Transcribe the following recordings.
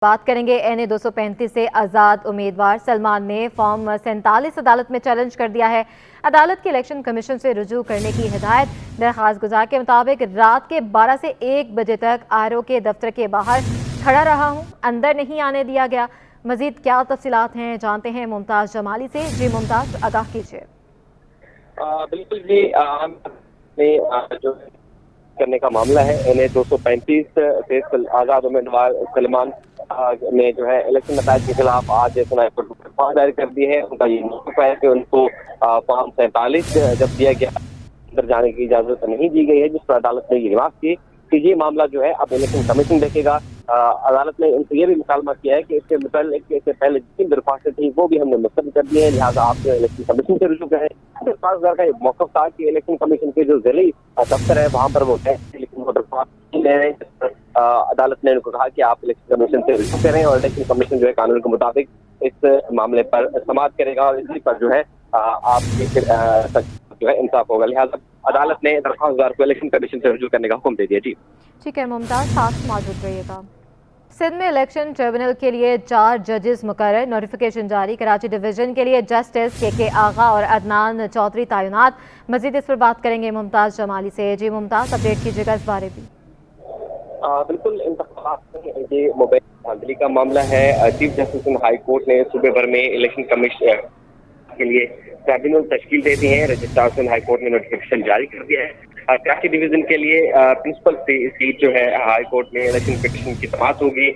بات کریں گے این اے 235 سے آزاد امیدوار سلمان نے فارم 47 عدالت میں چیلنج کر دیا ہے۔ عدالت کی الیکشن کمیشن سے رجوع کرنے کی ہدایت۔ درخواست گزار کے مطابق رات کے 12 سے 1 بجے تک آر کے دفتر کے باہر کھڑا رہا ہوں، اندر نہیں آنے دیا گیا۔ مزید کیا تفصیلات ہیں جانتے ہیں ممتاز جمالی سے۔ جی ممتاز، آگاہ کیجیے۔ بالکل جی، جو کرنے کا معاملہ ہے این اے 235 سے آزاد امیدوار سلمان نے جو ہے الیکشن نتائج کے خلاف آج سنائی پر درخواست دائر کر دی ہے۔ ان کا یہ موقف ہے کہ ان کو فارم 47 جب دیا گیا اندر جانے کی اجازت نہیں دی گئی ہے، جس پر عدالت نے یہ جواب کی کہ یہ معاملہ جو ہے اب الیکشن کمیشن دیکھے گا۔ عدالت نے ان سے یہ بھی مکالمہ کیا ہے کہ اس سے متعلق اس سے پہلے جتنی درخواستیں تھیں وہ بھی ہم نے مسترد کر دی ہیں، لہٰذا آپ جو الیکشن کمیشن سے رجوع کریں۔ درخواست کا یہ موقف تھا کہ الیکشن کمیشن کے جو ضلعی دفتر ہے وہاں پر وہ ہے، لیکن وہ درخواست نہیں لے رہے ہیں۔ عدالت نے ان کو کہا کہ آپ الیکشن کمیشن سے رجوع کریں اور الیکشن کمیشن جو ہے قانون کے مطابق اس معاملے پر سماعت کرے گا اور اسی پر جو ہے آپ کی جو ہے انصاف ہوگا۔ لہٰذا عدالت نے درخواست دار کو الیکشن کمیشن سے رجوع کرنے کا حکم دے دیا۔ جی ٹھیک ہے ممتاز، ساتھ موجود رہیے گا۔ سندھ میں الیکشن ٹریبونل کے لیے 4 ججز مقرر، نوٹیفیکیشن جاری۔ کراچی ڈویژن کے لیے جسٹس کے آغا اور عدنان چودھری تعینات۔ مزید اس پر بات کریں گے ممتاز جمالی سے۔ جی ممتاز، اپڈیٹ کیجیے گا اس بارے بھی۔ بالکل، انتخابات میں یہ موبائل دھاندلی کا معاملہ ہے۔ چیف جسٹس ہائی کورٹ نے صوبے بھر میں الیکشن کمیشن کے لیے ٹریبونل تشکیل دے دی ہے۔ رجسٹرار ہائی کورٹ نے نوٹیفیکیشن جاری کر دیا ہے۔ کراچی ڈویژن کے لیے پرنسپل سیٹ جو ہے ہائی کورٹ میں الیکشن پٹیشن کی سماعت ہوگی۔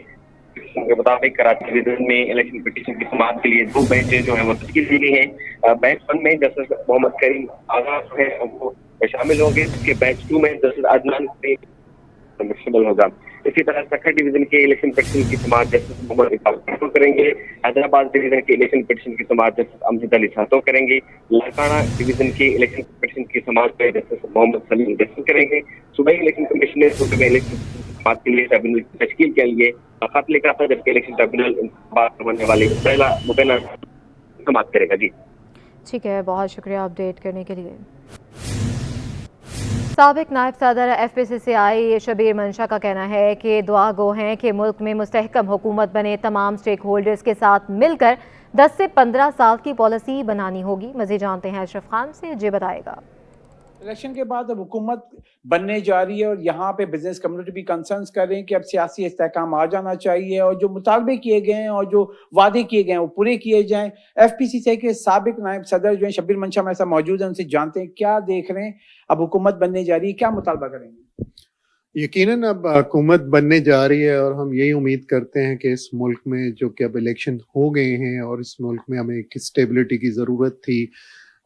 کے مطابق کراچی ڈویژن میں الیکشن پٹیشن کی سماعت کے لیے 2 بینچ جو ہیں وہ تشکیل دی گئی ہیں۔ بینچ 1 میں جسٹس محمد کریم آغا جو ہے وہ شامل ہوں گے، جبکہ بینچ 2 میں جسٹس عدنان شامل ہوگا۔ اسی طرح سکھر ڈویژن کے الیکشن پٹیشن کی سماعت جسٹس محمد اقبال کریں گے۔ حیدرآباد ڈویژن کے الیکشن پٹیشن کی سماعت جسٹس امجد علی چھاتو کریں گے۔ لاڑکانہ ڈویژن کے الیکشن پٹیشن کی سماعت پہ جسٹس محمد سلیم جسٹس کریں گے۔ صوبائی الیکشن کمیشن نے صوبے میں الیکشن سماعت کے لیے ٹریبونل کی تشکیل کے لیے خط لکھا تھا، جبکہ الیکشن ٹریبونل انتخابات کروانے والے مبینہ سماعت کرے گا۔ جی ٹھیک ہے، بہت شکریہ اپڈیٹ کرنے کے لیے۔ سابق نائب صدر ایف پی سی سی آئی شبیر منشا کا کہنا ہے کہ دعا گو ہیں کہ ملک میں مستحکم حکومت بنے، تمام سٹیک ہولڈرز کے ساتھ مل کر 10 سے 15 سال کی پالیسی بنانی ہوگی۔ مزید جانتے ہیں اشرف خان سے، جی بتائے گا۔ الیکشن کے بعد اب حکومت بننے جا رہی ہے اور یہاں پہ بزنس کمیونٹی بھی کنسرنس کر رہے ہیں کہ اب سیاسی استحکام آ جانا چاہیے اور جو مطالبے کیے گئے ہیں اور جو وعدے کیے گئے ہیں وہ پورے کیے جائیں۔ ایف پی سی سی کے سابق نائب صدر جو ہیں شبیر منشا میں ایسا موجود ہیں، ان سے جانتے ہیں کیا دیکھ رہے ہیں، اب حکومت بننے جا رہی ہے، کیا مطالبہ کریں گے؟ یقیناً اب حکومت بننے جا رہی ہے اور ہم یہی امید کرتے ہیں کہ اس ملک میں جو کہ اب الیکشن ہو گئے ہیں اور اس ملک میں ہمیں ایک اسٹیبلٹی کی ضرورت تھی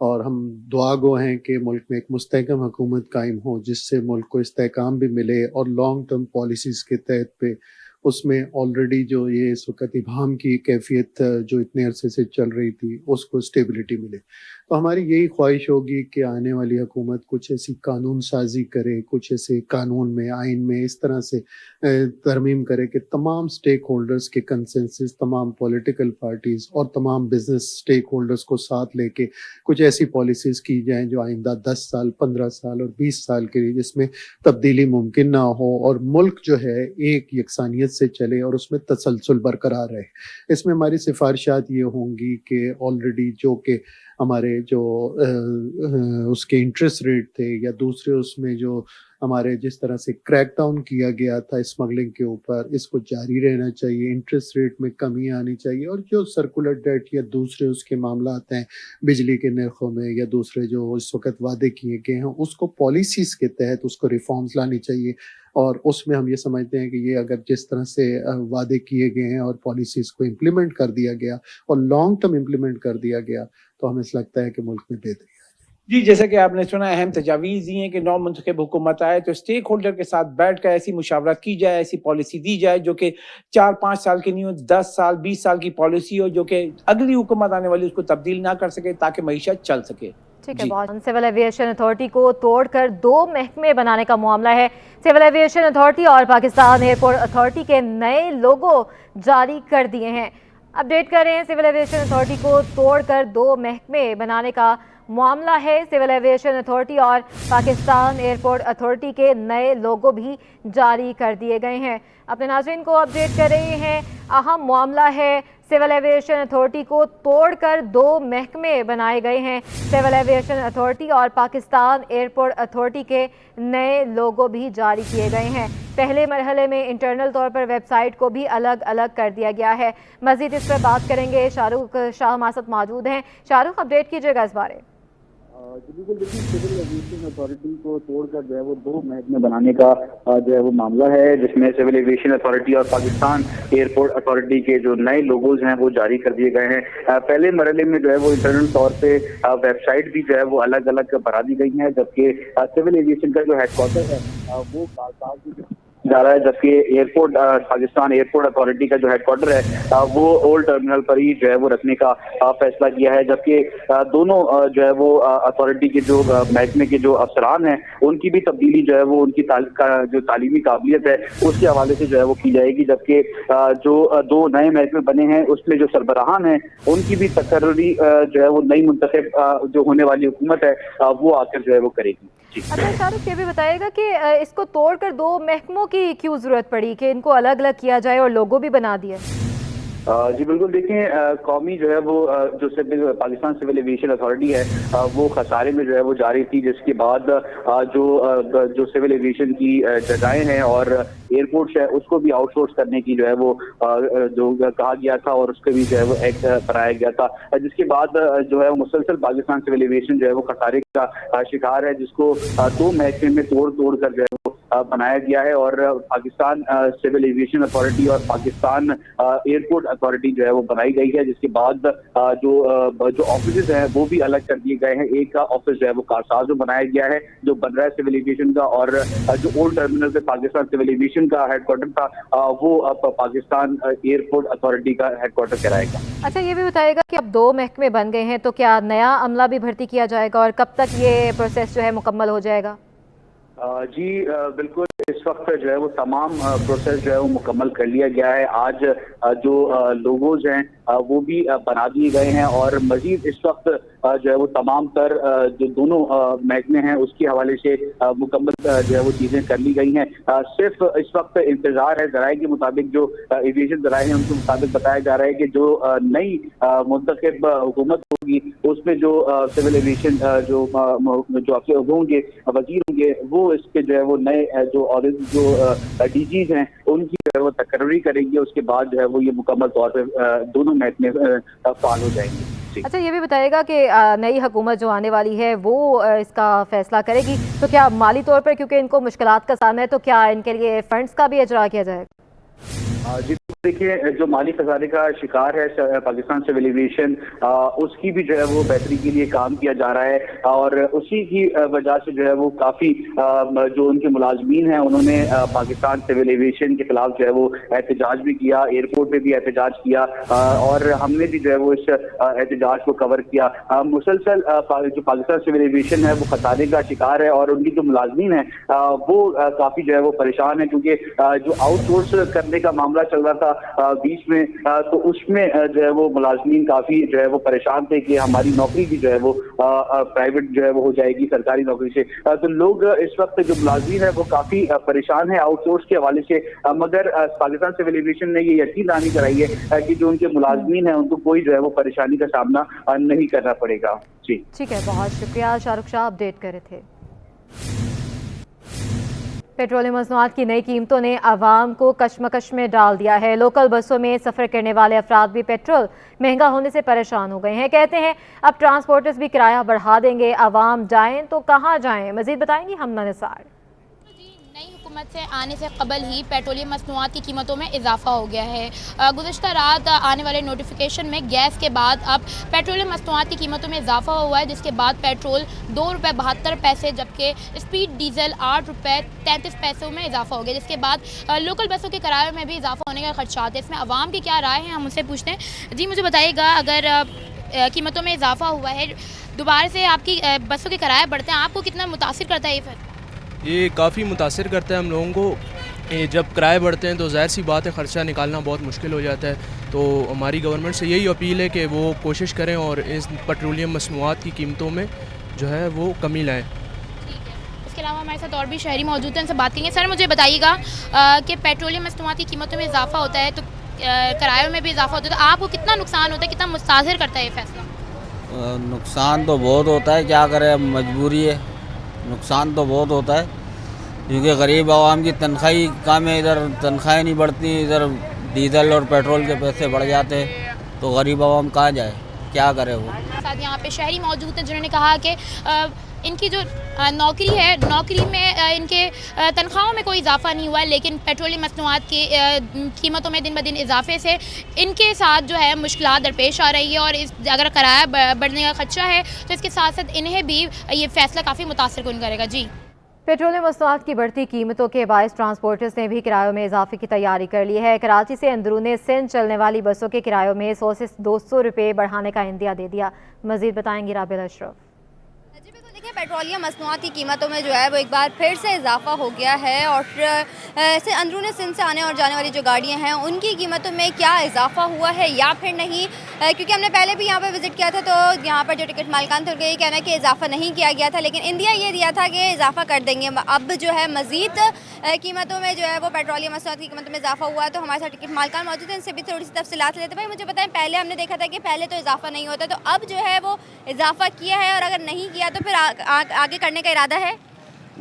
اور ہم دعا گو ہیں کہ ملک میں ایک مستحکم حکومت قائم ہو جس سے ملک کو استحکام بھی ملے اور لانگ ٹرم پالیسیز کے تحت پہ اس میں آلریڈی جو یہ اس وقت ابہام کی کیفیت جو اتنے عرصے سے چل رہی تھی اس کو اسٹیبلٹی ملے۔ تو ہماری یہی خواہش ہوگی کہ آنے والی حکومت کچھ ایسی قانون سازی کرے، کچھ ایسے قانون میں، آئین میں اس طرح سے ترمیم کرے کہ تمام سٹیک ہولڈرز کے کنسنسس، تمام پولیٹیکل پارٹیز اور تمام بزنس سٹیک ہولڈرز کو ساتھ لے کے کچھ ایسی پالیسیز کی جائیں جو آئندہ 10 سال، 15 سال اور 20 سال کے لیے جس میں تبدیلی ممکن نہ ہو اور ملک جو ہے ایک یکسانیت سے چلے اور اس میں تسلسل برقرار رہے۔ اس میں ہماری سفارشات یہ ہوں گی کہ آلریڈی جو کہ ہمارے جو اس کے انٹرسٹ ریٹ تھے یا دوسرے اس میں جو ہمارے جس طرح سے کریک ڈاؤن کیا گیا تھا اسمگلنگ کے اوپر، اس کو جاری رہنا چاہیے، انٹرسٹ ریٹ میں کمی آنی چاہیے اور جو سرکولر ڈیٹ یا دوسرے اس کے معاملات ہیں بجلی کے نرخوں میں یا دوسرے جو اس وقت وعدے کیے گئے ہیں اس کو پالیسیز کے تحت اس کو ریفارمز لانی چاہیے۔ اور اس میں ہم یہ سمجھتے ہیں کہ یہ اگر جس طرح سے وعدے کیے گئے ہیں اور پالیسیز کو امپلیمنٹ کر دیا گیا اور لانگ ٹرم امپلیمنٹ کر دیا گیا تو ہمیں لگتا ہے کہ ملک میں بہتری آ جائے۔ جی، جیسا کہ آپ نے سنا، اہم تجاویز یہ ہیں کہ نو منتخب حکومت آئے تو اسٹیک ہولڈر کے ساتھ بیٹھ کر ایسی مشاورت کی جائے، ایسی پالیسی دی جائے جو کہ 4-5 سال کی نہیں ہو، 10 سال 20 سال کی پالیسی ہو جو کہ اگلی حکومت آنے والی اس کو تبدیل نہ کر سکے تاکہ معیشت چل سکے۔ ٹھیک ہے، بہت سول ایویشن اتھارٹی کو توڑ کر 2 محکمے بنانے کا معاملہ ہے۔ سول ایویشن اتھارٹی اور پاکستان ایئرپورٹ اتھارٹی کے نئے لوگو جاری کر دیے ہیں۔ اپڈیٹ کر رہے ہیں، سول ایویشن اتھارٹی کو توڑ کر 2 محکمے بنانے کا मामला है। सिविल एविएशन अथॉरिटी और पाकिस्तान एयरपोर्ट अथॉरिटी के नए लोगो भी जारी कर दिए गए हैं। अपने नाज़रीन को अपडेट कर रहे हैं, अहम मामला है। सिविल एविएशन अथॉरिटी को तोड़कर 2 महकमे बनाए गए हैं। सिविल एविएशन अथॉरिटी और पाकिस्तान एयरपोर्ट अथॉरिटी के नए लोगो भी जारी किए गए हैं। पहले मरहले में इंटरनल तौर पर वेबसाइट को भी अलग अलग कर दिया गया है। मज़ीद इस पर बात करेंगे, शाहरुख शाह हमारे साथ मौजूद हैं। शाहरुख, अपडेट कीजिएगा इस बारे। बिल्कुल, देखिए सिविल एविएशन अथॉरिटी को तोड़कर जो है वो 2 महकमे बनाने का जो है वो मामला है, जिसमें सिविल एविएशन अथॉरिटी और पाकिस्तान एयरपोर्ट अथॉरिटी के जो नए लोगोज हैं वो जारी कर दिए गए हैं। पहले मरहले में जो है वो इंटरनल तौर पे वेबसाइट भी जो है वो अलग अलग बना दी गई है, जबकि सिविल एविएशन का जो हेडक्वार्टर है वो जा रहा है, जबकि एयरपोर्ट पाकिस्तान एयरपोर्ट अथॉरिटी का जो हेडक्वार्टर है वो ओल्ड टर्मिनल पर ही जो है वो रखने का फैसला किया है। जबकि दोनों जो है वो अथॉरिटी के जो महकमे के जो अफसरान हैं उनकी भी तब्दीली जो है वो उनकी जो तालीमी काबिलियत है उसके हवाले से जो है वो की जाएगी। जबकि जो 2 नए महकमे बने हैं उसमें जो सरबराहान हैं उनकी भी तकर्री जो है वो नई मुंतखब जो होने वाली हुकूमत है वो आकर जो है वो करेगी। अच्छा शाहरुख, ये भी बताइएगा कि इसको तोड़कर 2 महकमों की क्यों जरूरत पड़ी कि इनको अलग अलग किया जाए और लोगो भी बना दिया? जी बिल्कुल, देखें कौमी जो है वो जो पाकिस्तान सिविल एविएशन अथॉरिटी है वो खसारे में जो है वो जारी थी, जिसके बाद जो सिविल एविएशन की जगहें हैं और एयरपोर्ट्स है उसको भी आउटसोर्स करने की जो है वो जो कहा गया था और उसके भी जो है वो एक्ट बनाया गया था, जिसके बाद जो है वो मुसलसल पाकिस्तान सिविल एविएशन जो है वो खसारे का शिकार है, जिसको 2 महकमे में तोड़ कर जो है वो बनाया गया है। और पाकिस्तान सिविल एविएशन अथॉरिटी और पाकिस्तान एयरपोर्ट अथॉरिटी जो है वो बनाई गई है, जिसके बाद जो ऑफिस हैं वो भी अलग कर दिए गए हैं। एक का ऑफिस जो है वो कारसाज में बनाया गया है जो बन रहा है सिविल एविएशन का, और जो ओल्ड टर्मिनल पे पाकिस्तान सिविल एविएशन का हेडक्वार्टर था वो अब पाकिस्तान एयरपोर्ट अथॉरिटी का हेडक्वार्टर कराएगा। अच्छा, ये भी बताएगा कि अब 2 महकमे बन गए हैं तो क्या नया अमला भी भर्ती किया जाएगा और कब तक ये प्रोसेस जो है मुकम्मल हो जाएगा? जी बिल्कुल, इस वक्त जो है वो तमाम प्रोसेस जो है वो मुकम्मल कर लिया गया है। आज जो लोगोज हैं वो भी बना दिए गए हैं और मजीद इस वक्त जो है वो तमाम तर जो दोनों महकमे हैं उसके हवाले से मुकम्मल जो है वो चीज़ें कर ली गई हैं। सिर्फ इस वक्त इंतजार है, ज़राए के मुताबिक जो एविएशन ज़राए हैं उनके मुताबिक बताया जा रहा है कि जो नई मुंतखब हुकूमत होगी उसमें जो सिविल एविएशन जो होंगे वजीर होंगे वो इसके जो है वो नए जो डीजीज हैं उनकी जो है वो तकर्री करेंगे। उसके बाद जो है वो ये मुकम्मल तौर पर दोनों महकमे फाल हो जाएंगे। अच्छा, ये भी बताएगा कि नई हुकूमत जो आने वाली है वो इसका फैसला करेगी, तो क्या माली तौर पर, क्योंकि इनको मुश्किलात का सामना है, तो क्या इनके लिए फंड्स का भी इजरा किया जाएगा? जी देखिए, जो माली खजाने का शिकार है पाकिस्तान सिविल एविएशन उसकी भी जो है वो बेहतरी के लिए काम किया जा रहा है और उसी की वजह से जो है वो काफ़ी जो उनके मुलाजमीन हैं उन्होंने पाकिस्तान सिविल एविएशन के खिलाफ जो है वो एहतजाज भी किया, एयरपोर्ट पे भी एहतजाज किया और हमने भी जो है वो इस एहतजाज को कवर किया। मुसलसल जो पाकिस्तान सिविल एविएशन है वो खसारे का शिकार है और उनकी जो मुलाजमीन है वो काफ़ी जो है वो परेशान है, क्योंकि जो आउटसोर्स करने का मामला चल रहा था बीच में तो उसमें जो है वो मुलाजमीन काफी जो है वो परेशान थे कि हमारी नौकरी भी जो है वो प्राइवेट जो है वो हो जाएगी सरकारी नौकरी से। तो लोग इस वक्त जो मुलाजमीन है वो काफी परेशान है आउटसोर्स के हवाले से, मगर पाकिस्तान सिविल एविएशन ने ये यकीन दहानी कराई है कि जो उनके मुलाजमीन है उनको कोई जो है वो परेशानी का सामना नहीं करना पड़ेगा। जी ठीक है, बहुत शुक्रिया। शाहरुख शाह अपडेट कर रहे थे। पेट्रोलियम मसनूआत की नई कीमतों ने आवाम को कशमकश में डाल दिया है। लोकल बसों में सफ़र करने वाले अफराद भी पेट्रोल महंगा होने से परेशान हो गए हैं। कहते हैं अब ट्रांसपोर्टर्स भी किराया बढ़ा देंगे, आवाम जाएं तो कहाँ जाएं? मज़ीद बताएंगी हमना निसार। नई हुकूमत से आने से कबल ही पेट्रोलियम मसनूआत की कीमतों में इजाफा हो गया है। गुज़श्ता रात आने वाले नोटिफिकेशन में गैस के बाद अब पेट्रोलियम मसनूआत की कीमतों में इजाफा हुआ है, जिसके बाद पेट्रोल ₹2.72, जबकि स्पीड डीजल ₹8.33 में इजाफा हो गया, जिसके बाद लोकल बसों के किराए में भी इजाफा होने का खदशात है। इसमें आवाम की क्या राय है, हम उनसे पूछते हैं। जी मुझे बताइएगा, अगर कीमतों में इजाफा हुआ है, दोबारा से आपकी बसों के किराए बढ़ते हैं, आपको कितना मुतासिर करता है ये? ये काफ़ी मुतासिर करता है हम लोगों को, جب کرائے بڑھتے ہیں تو ظاہر سی بات ہے خرچہ نکالنا بہت مشکل ہو جاتا ہے. تو ہماری گورنمنٹ سے یہی اپیل ہے کہ وہ کوشش کریں اور اس پیٹرولیم مصنوعات کی قیمتوں میں جو ہے وہ کمی لائیں. ٹھیک ہے. اس کے علاوہ ہمارے ساتھ اور بھی شہری موجود ہیں, ان سے بات کریں گے. سر مجھے بتائیے گا کہ پیٹرولیم مصنوعات کی قیمتوں میں اضافہ ہوتا ہے تو کرایوں میں بھی اضافہ ہوتا ہے, تو آپ کو کتنا نقصان ہوتا ہے, کتنا متاثر کرتا ہے یہ فیصلہ؟ نقصان تو بہت ہوتا ہے, کیا کرے, اب مجبوری ہے. نقصان تو بہت ہوتا ہے کیونکہ غریب عوام کی تنخواہی کم ہے, ادھر تنخواہیں نہیں بڑھتی, ادھر ڈیزل اور پیٹرول کے پیسے بڑھ جاتے ہیں, تو غریب عوام کہاں جائے, کیا کرے وہ. ساتھ یہاں پہ شہری موجود ہیں جنہوں نے کہا کہ ان کی جو نوکری ہے, نوکری میں ان کے تنخواہوں میں کوئی اضافہ نہیں ہوا ہے, لیکن پیٹرولیم مصنوعات کی قیمتوں میں دن بدن اضافے سے ان کے ساتھ جو ہے مشکلات درپیش آ رہی ہے, اور اگر کرایہ بڑھنے کا خدشہ ہے تو اس کے ساتھ ساتھ انہیں بھی یہ فیصلہ کافی متاثر کن کرے گا. جی, پیٹرولیم مصنوعات کی بڑھتی قیمتوں کے باعث ٹرانسپورٹرز نے بھی کرایوں میں اضافے کی تیاری کر لی ہے. کراچی سے اندرون سندھ چلنے والی بسوں کے کرایوں میں 100 سے 200 روپے بڑھانے کا عندیہ دے دیا. مزید بتائیں گی رابعہ اشرف. جی بالکل, دیکھیں پیٹرولیم مصنوعات کی قیمتوں میں جو ہے وہ ایک بار پھر سے اضافہ ہو گیا ہے, اور اندرون سندھ سے آنے اور جانے والی جو گاڑیاں ہیں ان کی قیمتوں میں کیا اضافہ ہوا ہے یا پھر نہیں, کیونکہ ہم نے پہلے بھی یہاں پہ وزٹ کیا تھا تو یہاں پر جو ٹکٹ مالکان تھے ان کا یہ کہنا ہے کہ اضافہ نہیں کیا گیا تھا, لیکن انڈیا یہ دیا تھا کہ اضافہ کر دیں گے. اب جو ہے مزید قیمتوں میں جو ہے وہ پیٹرولیم مصنوعات کی قیمتوں میں اضافہ ہوا ہے, تو ہمارے ساتھ ٹکٹ مالکان موجود ہیں, ان سے بھی تھوڑی سی تفصیلات لیتے. بھائی مجھے بتائیں, پہلے ہم نے دیکھا تھا کہ پہلے تو اضافہ نہیں ہوتا, تو اب جو ہے وہ اضافہ کیا ہے, اور اگر نہیں کیا تو پھر آگے کرنے کا ارادہ ہے؟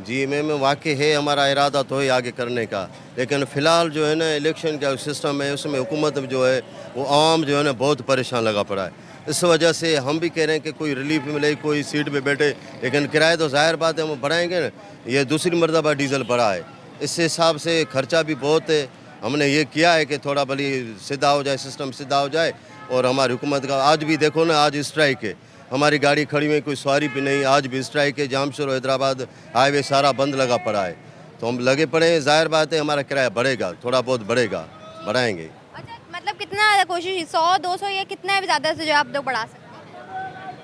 جی میم, واقع ہے ہمارا ارادہ تو ہے آگے کرنے کا, لیکن فی الحال جو ہے نا الیکشن کا سسٹم ہے, اس میں حکومت جو ہے وہ عوام جو ہے نا بہت پریشان لگا پڑا ہے. اس وجہ سے ہم بھی کہہ رہے ہیں کہ کوئی ریلیف ملے, کوئی سیٹ پہ بیٹھے, لیکن کرایہ تو ظاہر بات ہے ہم بڑھائیں گے نا. یہ دوسری مرتبہ ڈیزل بڑھا ہے, اس حساب سے خرچہ بھی بہت ہے. ہم نے یہ کیا ہے کہ تھوڑا بلی سیدھا ہو جائے, سسٹم سیدھا ہو جائے, اور ہماری حکومت کا آج بھی دیکھو نا, آج اسٹرائک ہے, ہماری گاڑی کھڑی ہوئی, کوئی سواری بھی نہیں, آج بھی اسٹرائک ہے. جامشور حیدرآباد ہائی وے سارا بند لگا پڑا ہے, تو ہم لگے پڑے ہیں. ظاہر بات ہے ہمارا کرایہ بڑھے گا, تھوڑا بہت بڑھے گا, بڑھائیں گے. اچھا, مطلب کتنا کوشش 100-200 یا کتنا زیادہ سے جو آپ لوگ بڑھا سکتے ہیں؟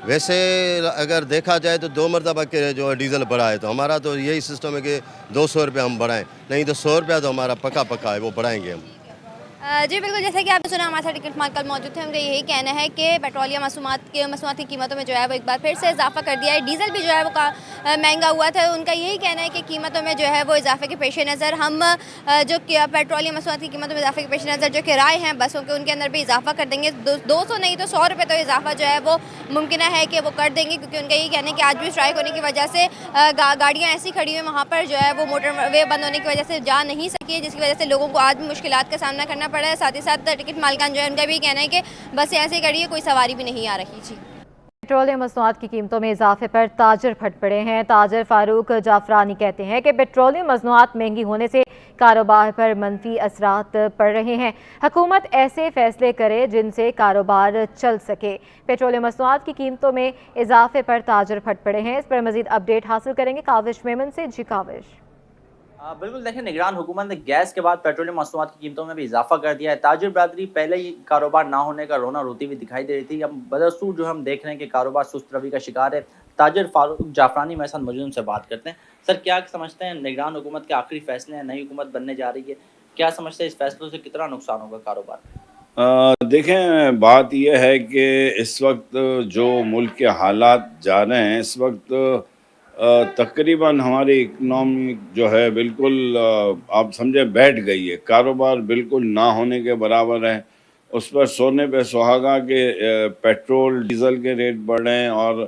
ویسے اگر دیکھا جائے تو 2 مرتبہ کے جو ہے ڈیزل بڑھا ہے, تو ہمارا تو یہی سسٹم ہے کہ 200 روپے ہم بڑھائیں, نہیں تو 100 روپیہ تو ہمارا پکا ہے, وہ بڑھائیں گے ہم. جی بالکل, جیسا کہ آپ نے سنا ہمارے ساتھ ٹکٹ مالکان موجود تھے, ان کا یہی کہنا ہے کہ پیٹرولیم مصنوعات کی قیمتوں میں جو ہے وہ ایک بار پھر سے اضافہ کر دیا ہے. ڈیزل بھی جو ہے وہ مہنگا ہوا تھا, ان کا یہی کہنا ہے کہ قیمتوں میں جو ہے وہ اضافے کے پیش نظر ہم جو پیٹرولیم مصنوعات کی قیمتوں میں اضافے کے پیش نظر جو کرائے ہیں بسوں کے, ان کے اندر بھی اضافہ کر دیں گے. 200 نہیں تو 100 روپے تو اضافہ جو ہے وہ ممکنہ ہے کہ وہ کر دیں گے, کیونکہ ان کا یہی کہنا ہے کہ آج بھی اسٹرائک ہونے کی وجہ سے گاڑیاں ایسی کھڑی ہوئی وہاں پر جو ہے وہ موٹر وے بند ہونے کی وجہ سے جا نہیں سکی, جس کی وجہ سے لوگوں کو آج بھی مشکلات کا سامنا کرنا پڑا ہے. ساتھ ہی ساتھ ٹکٹ مالکان جو ہے ان کا بھی کہنا ہے کہ بس ایسے کھڑی ہے, کوئی سواری بھی نہیں آ رہی. جی, پیٹرولیم مصنوعات کی قیمتوں میں اضافے پر تاجر پھٹ پڑے ہیں. تاجر فاروق جعفرانی کہتے ہیں کہ پیٹرولیم مصنوعات مہنگی ہونے سے کاروبار پر منفی اثرات پڑ رہے ہیں. حکومت ایسے فیصلے کرے جن سے کاروبار چل سکے. پیٹرولیم مصنوعات کی قیمتوں میں اضافے پر تاجر پھٹ پڑے ہیں. اس پر مزید اپڈیٹ حاصل کریں گے کاوش میمن سے. جی کاوش. بالکل, دیکھیں نگران حکومت نے گیس کے بعد پیٹرولیم مصنوعات کی قیمتوں میں بھی اضافہ کر دیا ہے. تاجر برادری پہلے ہی کاروبار نہ ہونے کا رونا روتی ہوئی دکھائی دے رہی تھی, اب بدستور جو ہم دیکھ رہے ہیں کہ کاروبار سست روی کا شکار ہے. تاجر فاروق جعفرانی میرے ساتھ موجود, ان سے بات کرتے ہیں. سر, کیا سمجھتے ہیں نگران حکومت کے آخری فیصلے ہیں, نئی حکومت بننے جا رہی ہے, کیا سمجھتے ہیں اس فیصلوں سے کتنا نقصان ہوگا کاروبار؟ دیکھیں, بات یہ ہے کہ اس وقت جو ملک کے حالات جا رہے ہیں, اس وقت تقریباً ہماری اکنامی جو ہے بالکل آپ سمجھے بیٹھ گئی ہے. کاروبار بالکل نہ ہونے کے برابر ہے. اس پر سونے پہ سہاگا کہ پیٹرول ڈیزل کے ریٹ بڑھیں, اور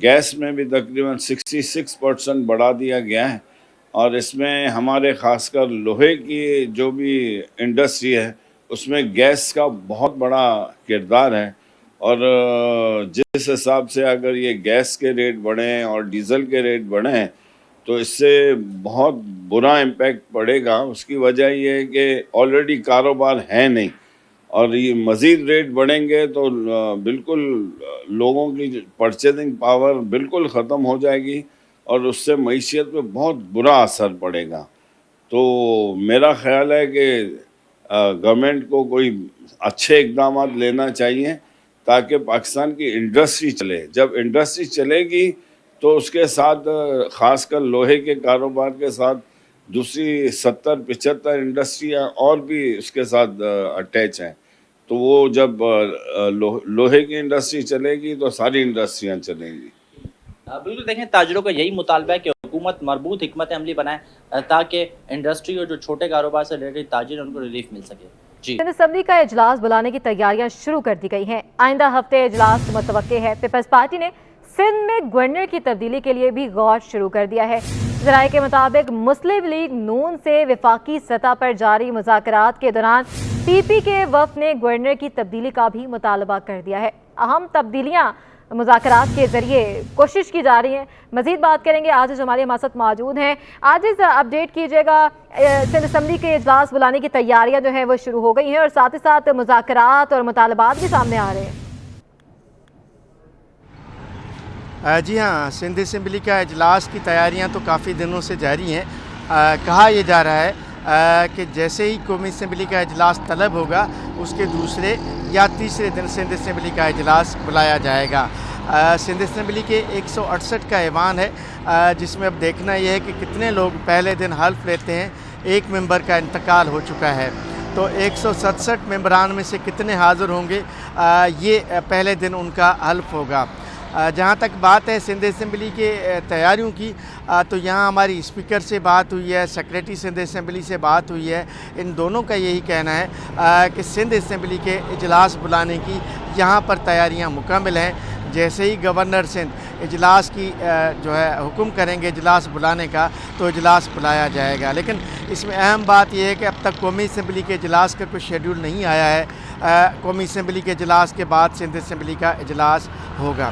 گیس میں بھی تقریباً 66% بڑھا دیا گیا ہے. اور اس میں ہمارے خاص کر لوہے کی جو بھی انڈسٹری ہے اس میں گیس کا بہت بڑا کردار ہے. اور جس حساب سے اگر یہ گیس کے ریٹ بڑھیں اور ڈیزل کے ریٹ بڑھیں تو اس سے بہت برا امپیکٹ پڑے گا. اس کی وجہ یہ ہے کہ آلریڈی کاروبار ہے نہیں, اور یہ مزید ریٹ بڑھیں گے تو بالکل لوگوں کی پرچیزنگ پاور بالکل ختم ہو جائے گی, اور اس سے معیشت پہ بہت برا اثر پڑے گا. تو میرا خیال ہے کہ گورنمنٹ کو کوئی اچھے اقدامات لینا چاہیے تاکہ پاکستان کی انڈسٹری چلے. جب انڈسٹری چلے گی تو اس کے ساتھ خاص کر لوہے کے کاروبار کے ساتھ दूसरी 70-75 इंडस्ट्रियाँ और भी उसके साथ अटैच हैं। तो वो जब लोहे की इंडस्ट्री चलेगी तो सारी इंडस्ट्रियाँ चलेंगी। बिल्कुल देखें, ताजिरों का यही मुतालबा है कि हुकूमत मरबूत हिकमत अमली बनाए ताकि इंडस्ट्री और जो छोटे कारोबार से रिलेटेड ताजिर उनको रिलीफ मिल सके। जी, असेंबली का इजलास बुलाने की तैयारियां शुरू कर दी गई हैं। आइंदा हफ्ते इजलास मुतवक्के है। पीपल्स पार्टी ने सिंध में गवर्नर की तब्दीली के लिए भी गौर शुरू कर दिया है। ज़राए के मुताबिक मुस्लिम लीग नून से वफाकी सतह पर जारी मुज़ाकरात के दौरान पीपी के वफ़द ने गवर्नर की तब्दीली का भी मुतालबा कर दिया है। अहम तब्दीलियाँ मुज़ाकरात के ज़रिए कोशिश की जा रही हैं। मज़ीद बात करेंगे, आज हमारे हमारे साथ मौजूद हैं। आज इस अपडेट कीजिएगा, सिंध असेंबली के इजलास बुलाने की तैयारियां जो हैं वो शुरू हो गई हैं और साथ ही साथ मुज़ाकरात और मुतालबात भी सामने आ रहे हैं। जी हाँ, सिंध असेंबली का इजलास की तैयारियां तो काफ़ी दिनों से जारी हैं। कहा यह जा रहा है कि जैसे ही कौमी असेंबली का इजलास तलब होगा उसके दूसरे या तीसरे दिन सिंध असेंबली का इजलास बुलाया जाएगा। सिंध असेंबली के 168 का ऐवान है, जिसमें अब देखना यह है कि कितने लोग पहले दिन हल्फ लेते हैं। एक मेंबर का इंतकाल हो चुका है, तो 167 मेंबरान में से कितने हाज़िर होंगे, ये पहले दिन उनका हल्फ होगा। जहाँ तक बात है सिंध असेंबली के तैयारियों की, तो यहाँ हमारी स्पीकर से बात हुई है, सेक्रेटरी सिंध असेंबली से बात हुई है। इन दोनों का यही कहना है कि सिंध असेंबली के इजलास बुलाने की यहाँ पर तैयारियाँ मुकम्मल हैं। जैसे ही गवर्नर सिंध इजलास की जो है हुक्म करेंगे इजलास बुलाने का, तो इजलास बुलाया जाएगा। लेकिन इसमें अहम बात यह है कि अब तक कौमी असेंबली के इजलास का कोई शेड्यूल नहीं आया है। कौमी असेंबली के इजलास के बाद सिंध असेंबली का इजलास होगा।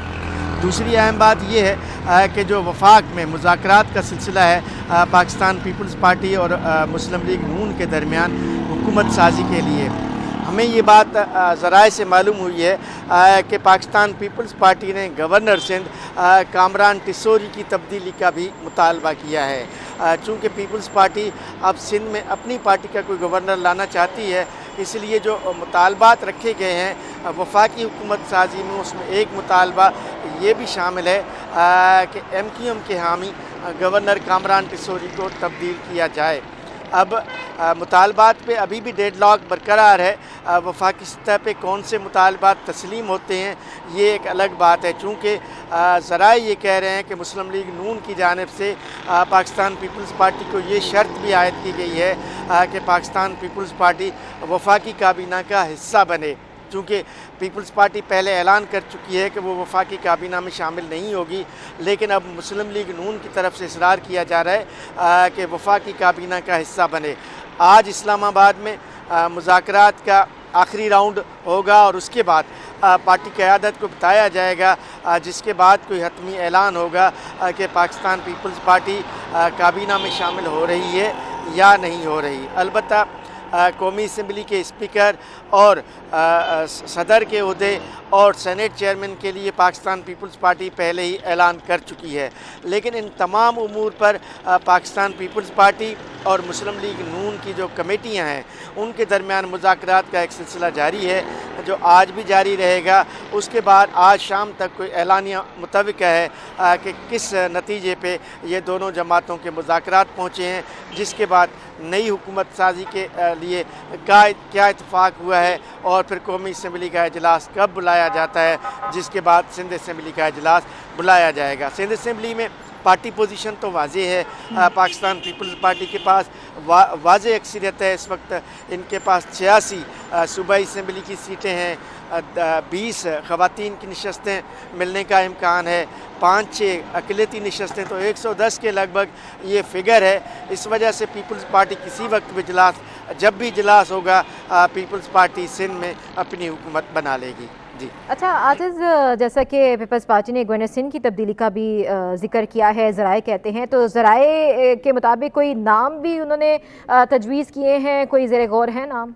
दूसरी अहम बात यह है कि जो वफाक में मुज़ाकरात का सिलसिला है पाकिस्तान पीपल्स पार्टी और मुस्लिम लीग नून के दरमियान हुकूमत साजी के लिए, हमें ये बात ज़राए से मालूम हुई है कि पाकिस्तान पीपल्स पार्टी ने गवर्नर सिंध कामरान टिसोरी की तब्दीली का भी मुतालबा किया है। चूँकि पीपल्स पार्टी अब सिंध में अपनी पार्टी का कोई गवर्नर लाना चाहती है, इसलिए जो मुतालबात रखे गए हैं वफाकी हुकूमत साजी में, उसमें एक मुतालबा ये भी शामिल है कि MQM के हामी गवर्नर कामरान टिसोरी को तब्दील किया जाए। अब मुतालबात पे अभी भी डेडलॉक बरकरार है। वफाकी सतह पे कौन से मुतालबात तस्लीम होते हैं ये एक अलग बात है। चूँकि ज़राए ये कह रहे हैं कि मुस्लिम लीग नून की जानिब से पाकिस्तान पीपल्स पार्टी को ये शर्त भी आयद की गई है कि पाकिस्तान पीपल्स पार्टी वफाकी काबीना का हिस्सा बने। चूँकि पीपल्स पार्टी पहले ऐलान कर चुकी है कि वो वफाकी काबीना में शामिल नहीं होगी, लेकिन अब मुस्लिम लीग नून की तरफ से इसरार किया जा रहा है कि वफाकी काबीना का हिस्सा बने। आज इस्लामाबाद में मुज़ाकरात का आखिरी राउंड होगा और उसके बाद पार्टी क़यादत को बताया जाएगा, जिसके बाद कोई हतमी ऐलान होगा कि पाकिस्तान पीपल्स पार्टी काबीना में शामिल हो रही है या नहीं हो रही। अलबत्ता कौमी असेंबली के स्पीकर और सदर के ओहदे और सेनेट चेयरमैन के लिए पाकिस्तान पीपल्स पार्टी पहले ही ऐलान कर चुकी है। लेकिन इन तमाम उमूर पर पाकिस्तान पीपल्स पार्टी और मुस्लिम लीग नून की जो कमेटियां हैं उनके दरमियान मुज़ाकरात का एक सिलसिला जारी है, जो आज भी जारी रहेगा। उसके बाद आज शाम तक कोई ऐलानिया मुतविक़ा है कि किस नतीजे पे ये दोनों जमातों के मुज़ाकरात पहुँचे हैं, जिसके बाद नई हुकूमत साजी के लिए क्या इत्तेफाक हुआ है और फिर कौमी असेंबली का इजलास कब बुलाया जाता है, जिसके बाद सिंध असेंबली का इजलास बुलाया जाएगा। सिंध असेंबली में पार्टी पोजीशन तो वाज़ेह है। पाकिस्तान पीपल्स पार्टी के पास वाज़ेह अक्सरियत है। इस वक्त इनके पास 86 सूबाई असेंबली की सीटें हैं, 20 ख़वातीन की नशस्तें मिलने का इम्कान है, 5-6 अक़लियती नशस्तें, तो 110 के लगभग ये फ़िगर है। इस वजह से पीपल्स पार्टी किसी वक्त भी इजलास, जब भी इजलास होगा, पीपल्स पार्टी सिंध में अपनी हुकूमत बना लेगी। जी अच्छा आजिज़, जैसा कि पीपल्स पार्टी ने गवर्नर सिंध की तब्दीली का भी जिक्र किया है, ज़राए कहते हैं, तो ज़राए के मुताबिक कोई नाम भी उन्होंने तजवीज़ किए हैं, कोई ज़ेर गौर है नाम?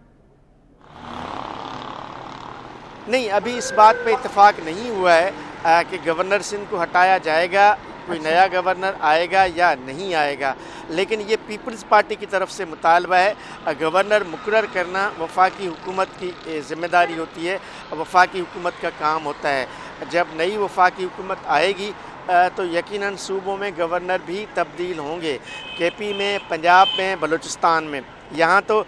नहीं, अभी इस बात पे इत्तेफाक नहीं हुआ है कि गवर्नर सिंध को हटाया जाएगा, कोई नया गवर्नर आएगा या नहीं आएगा। लेकिन ये पीपल्स पार्टी की तरफ से मुतालबा है। गवर्नर मुकर्रर करना वफाकी हुकूमत की ज़िम्मेदारी होती है, वफाकी हुकूमत का काम होता है। जब नई वफाकी हुकूमत आएगी तो यकीनन सूबों में गवर्नर भी तब्दील होंगे। केपी में, पंजाब में, बलूचिस्तान में, यहाँ तो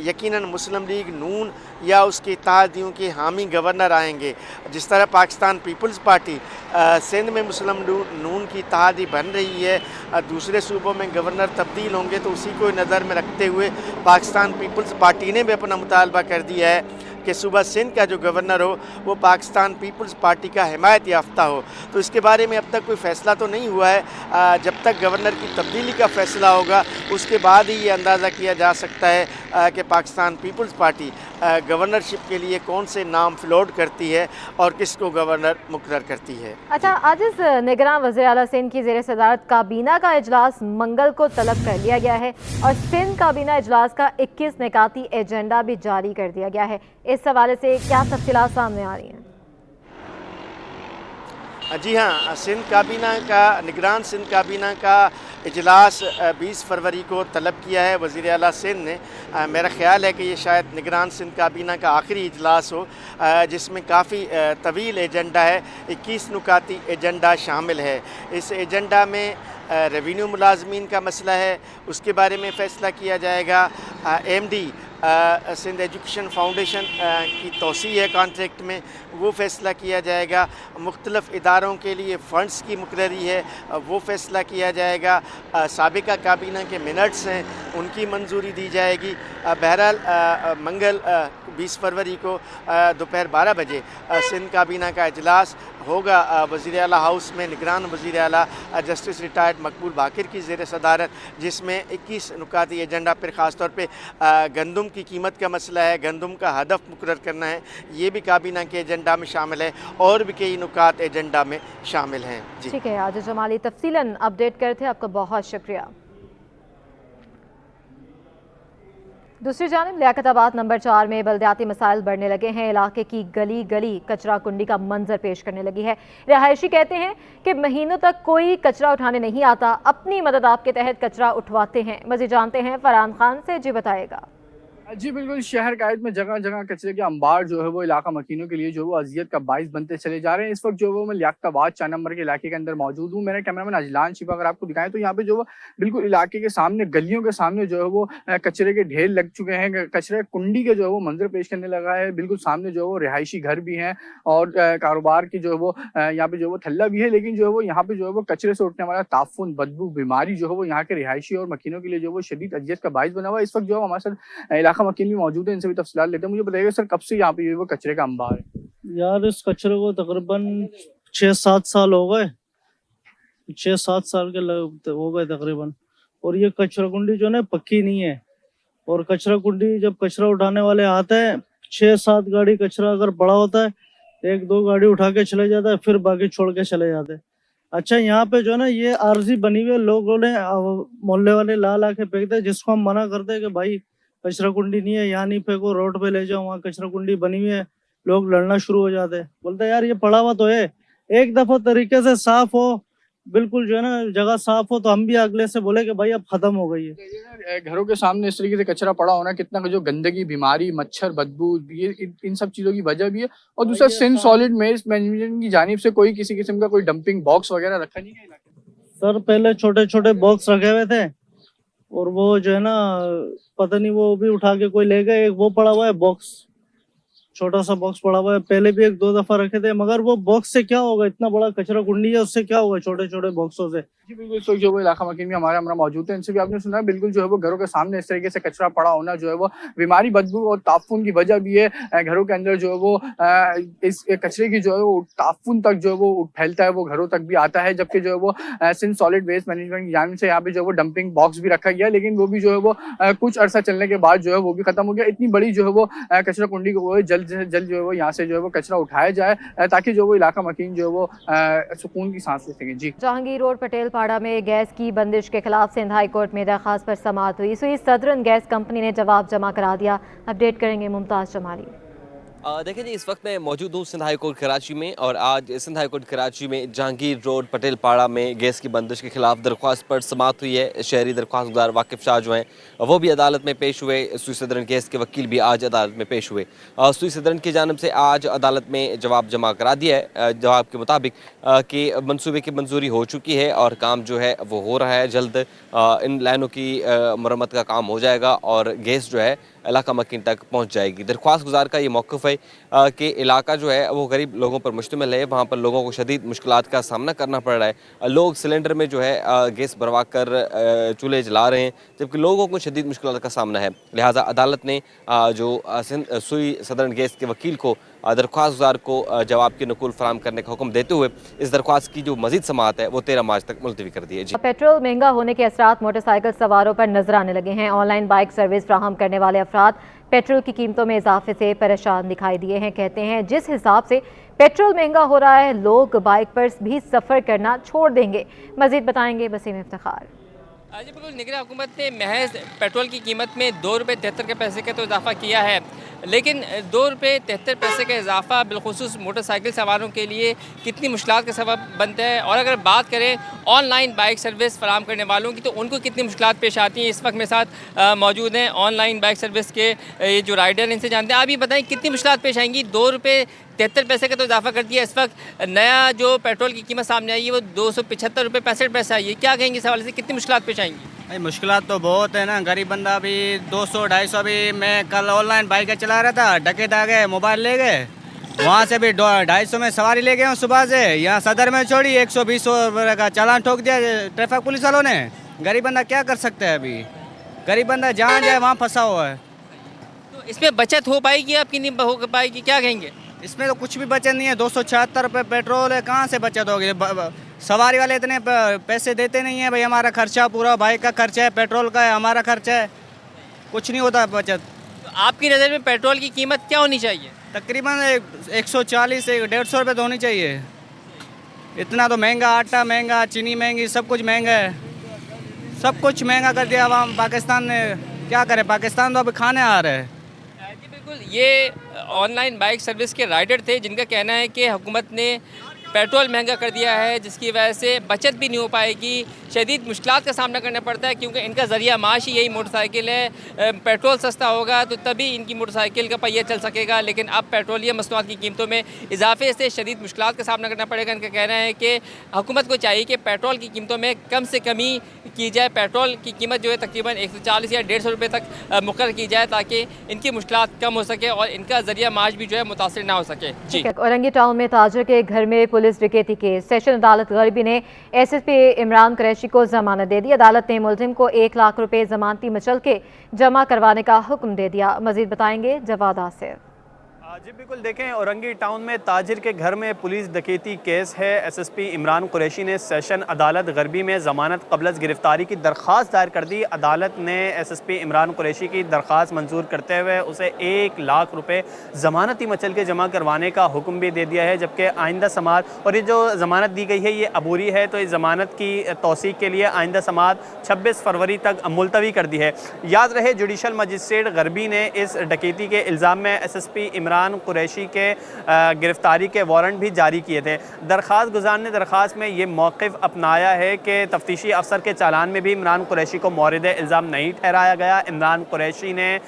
यकीनन मुस्लिम लीग नून या उसके इत्तेहादियों के हामी गवर्नर आएंगे। जिस तरह पाकिस्तान पीपल्स पार्टी सिंध में मुस्लिम नून की इत्तेहादी बन रही है, दूसरे सूबों में गवर्नर तब्दील होंगे, तो उसी को नज़र में रखते हुए पाकिस्तान पीपल्स पार्टी ने भी अपना मुतालबा कर दिया है कि सूबा सिंध का जो गवर्नर हो वो पाकिस्तान पीपल्स पार्टी का हिमायत याफ्ता हो। तो इसके बारे में अब तक कोई फ़ैसला तो नहीं हुआ है। जब तक गवर्नर की तब्दीली का फ़ैसला होगा उसके बाद ही ये अंदाज़ा किया जा सकता है कि पाकिस्तान पीपल्स पार्टी गवर्नरशिप के लिए कौन से नाम फ्लोट करती है और किसको गवर्नर मुकर्रर करती है। अच्छा, आज इस निगरान वज़ीर आला सिंध की ज़ेर सदारत काबीना का इजलास मंगल को तलब कर लिया गया है और सिंध काबीना इजलास का 21 निकाती एजेंडा भी जारी कर दिया गया है। इस हवाले से क्या तफसीलात सामने आ रही हैं? जी हाँ, सिंध काबीना का निगरान सिंध काबीना का इजलास 20 फरवरी को तलब किया है वज़ीर आला सिंध ने। मेरा ख़्याल है कि ये शायद निगरान सिंध काबीना का आखिरी इजलास हो जिसमें काफ़ी तवील एजेंडा है। 21 नुकाती एजेंडा शामिल है। इस एजेंडा में रेवेन्यू मुलाजमीन का मसला है, उसके बारे में फ़ैसला किया जाएगा। MD सिंध एजुकेशन फाउंडेशन की तोसी है कॉन्ट्रैक्ट में, वो फ़ैसला किया जाएगा। मुख्तलिफ़ इदारों के लिए फ़ंड्स की मुकर्ररी है, वो फ़ैसला किया जाएगा। साबिका काबीना के मिनट्स हैं, उनकी मंजूरी दी जाएगी। बहरहाल मंगल 20 फरवरी को दोपहर 12 बजे सिंध काबीना का इजलास होगा वज़ीर आला हाउस में। निगरान वज़ीर आला जस्टिस रिटायर्ड मकबूल बाकिर की ज़ेर सदारत, जिसमें 21 नुकाती एजेंडा पर ख़ास तौर पे गंदम की कीमत का मसला है, गंदम का हदफ मुकर्रर करना है, ये भी काबीना के एजेंडा में शामिल है और भी कई नुकात एजेंडा में शामिल हैं। जी ठीक है, आज जमाली तफसीलन अपडेट करते हैं, आपका बहुत शुक्रिया। दूसरी जानिब लियाकताबाद नंबर 4 में बल्दियाती मसाइल बढ़ने लगे हैं। इलाके की गली गली कचरा कुंडी का मंजर पेश करने लगी है। रिहायशी कहते हैं कि महीनों तक कोई कचरा उठाने नहीं आता, अपनी मदद आपके तहत कचरा उठवाते हैं। मज़ीद जानते हैं फरहान खान से, जी बताएगा। जी बिल्कुल, शहर कायद में जगह जगह कचरे के अंबार जो है वो इलाका मकीनों के लिए जो वो अजियत का बाइस बनते चले जा रहे हैं। इस वक्त जो वो मैं लियाकताबाद 4 नंबर के इलाके के अंदर मौजूद हूँ। मेरे कैमरामैन अजलान शिफा अगर आपको दिखाएं तो यहाँ पे जो वो बिल्कुल इलाके के सामने, गलियों के सामने जो है वो कचरे के ढेर लग चुके हैं। कचरे कुंडी के जो है वो मंजर पेश करने लगा है। बिल्कुल सामने जो है वो रिहायशी घर भी हैं और कारोबार की जो है वो यहाँ पे जो वो थल्ला भी है, लेकिन जो है वो यहाँ पे जो है वो कचरे से उठने वाला ताफुन, बदबू, बीमारी जो है वो यहाँ के रिहायशी और मकीनों के लिए जो वो शदीद अजियत का बाइस बना हुआ है। इस वक्त जो हमारे साथ इलाका मकीन भी मौजूद है, इनसे भी तफसीलात लेते हैं। मुझे बताइएगा सर, कब से यहाँ पे वो कचरे का अंबार है? यार इस कचरे को तकरीबन 6-7 साल हो गए, 6-7 साल के हो गए तकरीबन। और ये कचरा कुंडी जो है पक्की नहीं है, और कचरा कुंडी जब कचरा उठाने वाले आते हैं 6-7 गाड़ी कचरा अगर बड़ा होता है, 1-2 गाड़ी उठा के चले जाता है, फिर बाकी छोड़ के चले जाते हैं। अच्छा, यहाँ पे जो है ना ये आरजी बनी हुई है, लोगों ने मोहल्ले वाले ला के फेंकते हैं, जिसको हम मना करते हैं कि भाई कचरा कुंडी नहीं है, यहाँ नहीं फेंको, रोड पे ले जाओ, वहाँ कचरा कुंडी बनी हुई है। लोग लड़ना शुरू हो जाते हैं, बोलते हैं यार ये पड़ा हुआ तो है, एक दफा तरीके से साफ हो, बिल्कुल जो है ना जगह साफ हो, तो हम भी अगले से बोले कि भाई अब खत्म हो गई है। घरों के सामने इस तरीके से कचरा पड़ा होना, कितना जो गंदगी, बीमारी, मच्छर, बदबू, ये इन सब चीजों की वजह भी है। और दूसरा सिंध सॉलिड वेस्ट मैनेजमेंट की जानिब से कोई किसी किस्म का कोई डंपिंग बॉक्स वगैरह रखा नहीं है सर? पहले छोटे छोटे बॉक्स रखे हुए थे और वो जो है ना पता नहीं वो भी उठा के कोई ले गए। एक वो पड़ा हुआ है बॉक्स, छोटा सा बॉक्स पड़ा हुआ है, पहले भी 1-2 दफा रखे थे, मगर वो बॉक्स से क्या होगा, इतना बड़ा कचरा कुंडी है, उससे क्या होगा छोटे छोटे बॉक्सों से। जी बिल्कुल, इस वक्त जो वो इलाका मकीन में हमारा मौजूद है, इनसे भी आपने सुना है, बिल्कुल जो है वो घरों के सामने इस तरीके से कचरा पड़ा होना जो है वो बीमारी, बदबू और ताफुन की वजह भी है। घरों के अंदर जो है वो इस कचरे की जो है वो ताफुन तक जो है वो फैलता है, वो घरों तक भी आता है। जबकि जो है वो सिंध सॉलिड वेस्ट मैनेजमेंट की जानिब से यहाँ पे जो है वो डंपिंग बॉक्स भी रखा गया, लेकिन वो भी जो है वो कुछ अरसा चलने के बाद जो है वो भी खत्म हो गया। इतनी बड़ी जो है वो कचरा कुंडी को जल्द से जल्द जो है वो यहाँ से जो है वो कचरा उठाया जाए, ताकि जो वो इलाका मकीन जो है वो सुकून की सांस ले सकें। जी, जहांगीर रोड पटेल पाड़ा में गैस की बंदिश के खिलाफ सिंध हाई कोर्ट में दरखास्त पर समाअत हुई। सदरन गैस कंपनी ने जवाब जमा करा दिया। अपडेट करेंगे मुमताज जमाली। دیکھیں جی، اس وقت میں موجود ہوں سندھ ہائی کورٹ کراچی میں، اور آج سندھ ہائی کورٹ کراچی میں جہانگیر روڈ پٹیل پاڑا میں گیس کی بندش کے خلاف درخواست پر سماعت ہوئی ہے۔ شہری درخواست گزار واقف شاہ جو ہیں وہ بھی عدالت میں پیش ہوئے۔ سوئی صدرن کیس کے وکیل بھی آج عدالت میں پیش ہوئے۔ سوئی صدرن کی جانب سے آج عدالت میں جواب جمع کرا دیا ہے، جواب کے مطابق کہ منصوبے کی منظوری ہو چکی ہے اور کام جو ہے وہ ہو رہا ہے۔ جلد ان لائنوں کی مرمت کا کام ہو جائے گا اور گیس جو ہے علاقہ مکین تک پہنچ جائے گی۔ درخواست گزار کا یہ موقف ہے کہ علاقہ جو ہے وہ غریب لوگوں پر مشتمل ہے، وہاں پر لوگوں کو شدید مشکلات کا سامنا کرنا پڑ رہا ہے۔ لوگ سلنڈر میں جو ہے گیس بھروا کر چولہے جلا رہے ہیں، جبکہ لوگوں کو شدید مشکلات کا سامنا ہے۔ لہٰذا عدالت نے جو سوئی صدرن گیس کے وکیل کو درخواست گزار کو جواب کی نقول فراہم کرنے کا حکم دیتے ہوئے اس درخواست کی جو مزید سماعت ہے وہ 13 مارچ تک ملتوی کر دی ہے۔ پیٹرول مہنگا ہونے کے اثرات موٹر سائیکل سواروں پر نظر آنے لگے ہیں۔ آن لائن بائک سروس فراہم کرنے والے افراد پیٹرول کی قیمتوں میں اضافے سے پریشان دکھائی دیے ہیں۔ کہتے ہیں جس حساب سے پیٹرول مہنگا ہو رہا ہے لوگ بائک پر بھی سفر کرنا چھوڑ دیں گے۔ مزید بتائیں گے وسیم افتخار۔ جی بالکل، نگراں حکومت نے محض پیٹرول کی قیمت میں 2 روپے 73 پیسے کا تو اضافہ کیا ہے، لیکن 2 روپے 73 پیسے کا اضافہ بالخصوص موٹر سائیکل سواروں کے لیے کتنی مشکلات کا سبب بنتا ہے، اور اگر بات کریں آن لائن بائک سروس فراہم کرنے والوں کی تو ان کو کتنی مشکلات پیش آتی ہیں۔ اس وقت میرے ساتھ موجود ہیں آن لائن بائک سروس کے جو رائڈر ہیں، ان سے جانتے ہیں۔ آپ یہ بتائیں کتنی مشکلات پیش آئیں گی؟ 2 روپے 73 پیسے کا تو اضافہ کر دیا، اس وقت نیا جو پیٹرول کی قیمت سامنے آئی ہے وہ 275 روپے 65 پیسے آئی ہے۔ کیا کہیں گے اس حوالے سے، کتنی مشکلات پیش آئیں گی؟ مشکلات تو بہت ہے نا، غریب بندہ بھی 200-250 بھی، میں کل آن لائن بائک چلا رہا تھا، ڈکیت آ گئے، موبائل لے گئے، وہاں سے بھی 250 میں سواری لے گئے ہوں صبح سے، یہاں صدر میں چھوڑی 120 روپے کا چالان ٹھوک دیا ٹریفک پولیس والوں نے۔ غریب بندہ کیا کر سکتا ہے ابھی، غریب بندہ جہاں جائے وہاں پھنسا ہوا ہے۔ تو اس میں بچت ہو پائے گی آپ کی، نہیں ہو پائے گی، کیا کہیں گے؟ اس میں تو کچھ بھی بچت نہیں ہے، 276 روپے پیٹرول ہے، کہاں سے بچت ہوگی؟ سواری والے اتنے پیسے دیتے نہیں ہیں، بھائی ہمارا خرچہ پورا بائک کا خرچہ ہے، پیٹرول کا ہے، ہمارا خرچہ ہے، کچھ نہیں ہوتا بچت۔ تو آپ کی نظر میں پیٹرول کی قیمت کیا ہونی چاہیے؟ تقریباً 140-150 روپے تو ہونی چاہیے۔ اتنا تو مہنگا، آٹا مہنگا، چینی مہنگی، سب کچھ مہنگا ہے، سب کچھ مہنگا کر دیا عوام پاکستان نے۔ کیا کرے، پاکستان تو ابھی کھانے آ رہے ہیں۔ جی بالکل، یہ آن لائن بائک سروس کے رائڈر تھے جن کا کہنا ہے کہ حکومت نے پیٹرول مہنگا کر دیا ہے، جس کی وجہ سے بچت بھی نہیں ہو پائے گی، شدید مشکلات کا سامنا کرنا پڑتا ہے، کیونکہ ان کا ذریعہ معاش ہی یہی موٹر سائیکل ہے۔ پیٹرول سستا ہوگا تو تبھی ان کی موٹر سائیکل کا پہیہ چل سکے گا، لیکن اب پیٹرولیم مصنوعات کی قیمتوں میں اضافے سے شدید مشکلات کا سامنا کرنا پڑے گا۔ ان کا کہنا ہے کہ حکومت کو چاہیے کہ پیٹرول کی قیمتوں میں کم سے کمی کی جائے، پیٹرول کی قیمت جو ہے تقریباً 140 یا 150 روپے تک مقرر کی جائے تاکہ ان کی مشکلات کم ہو سکے اور ان کا ذریعہ معاش بھی جو ہے متاثر نہ ہو سکے۔ جی، اورنگی ٹاؤن میں تاجر کے گھر میں پولیس ڈکیتی کے سیشن عدالت غربی نے S S P Imran Qureshi کو ضمانت دے دی۔ عدالت نے ملزم کو 1 لاکھ روپے ضمانتی مچل کے جمع کروانے کا حکم دے دیا۔ مزید بتائیں گے جواد آصف۔ جی بالکل، دیکھیں اورنگی ٹاؤن میں تاجر کے گھر میں پولیس ڈکیتی کیس ہے۔ S S P Imran Qureshi نے سیشن عدالت غربی میں ضمانت قبل از گرفتاری کی درخواست دائر کر دی۔ عدالت نے S S P Imran Qureshi کی درخواست منظور کرتے ہوئے اسے 1 لاکھ روپے ضمانتی مچل کے جمع کروانے کا حکم بھی دے دیا ہے، جبکہ آئندہ سماعت، اور یہ جو ضمانت دی گئی ہے یہ عبوری ہے، تو اس ضمانت کی توثیق کے لیے آئندہ سماعت 26 فروری تک ملتوی کر دی ہے۔ یاد رہے جوڈیشل مجسٹریٹ غربی نے اس ڈکیتی کے الزام میں S S P Imran Qureshi کے گرفتاری کے وارنٹ بھی جاری کیے تھے۔ درخواست گزار نے درخواست میں یہ موقف اپنایا ہے کہ تفتیشی افسر کے چالان میں بھی عمران قریشی کو مورد الزام نہیں ٹھہرایا گیا۔ عمران قریشی نے